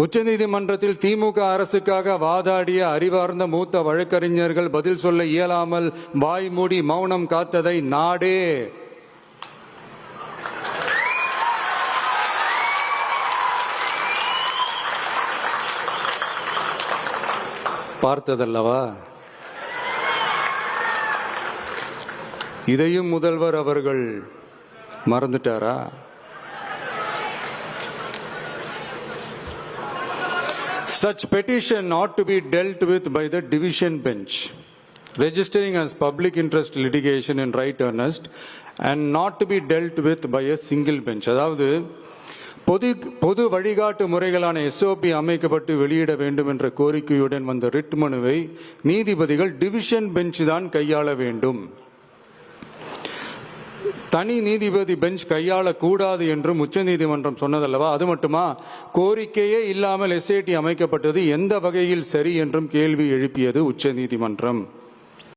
உச்சநீதிமன்றத்தில் திமுக அரசுக்காக வாதாடிய அறிவார்ந்த மூத்த வழக்கறிஞர்கள் பதில் சொல்ல இயலாமல் வாய்மூடி மௌனம் காத்ததை நாடே பார்த்ததல்லவா? இதையும் முதல்வர் அவர்கள் மறந்துட்டாரா? Such petition ought to be dealt with by the division bench, registering as public interest litigation in right earnest and not to be dealt with by a single bench. அதாவது பொது வழிகாட்டு முறைகளான எஸ்ஓபி அமைக்கப்பட்டு வெளியிட வேண்டும் என்ற கோரிக்கையுடன் வந்த ரிட் மனுவை நீதிபதிகள் டிவிஷன் பெஞ்ச் தான் கையாள வேண்டும், தனி நீதிபதி பெஞ்ச் கையாளக்கூடாது என்றும் உச்சநீதிமன்றம் சொன்னதல்லவா? அது மட்டுமா, கோரிக்கையே இல்லாமல் எஸ்ஐடி அமைக்கப்பட்டது எந்த வகையில் சரி என்றும் கேள்வி எழுப்பியது உச்சநீதிமன்றம்.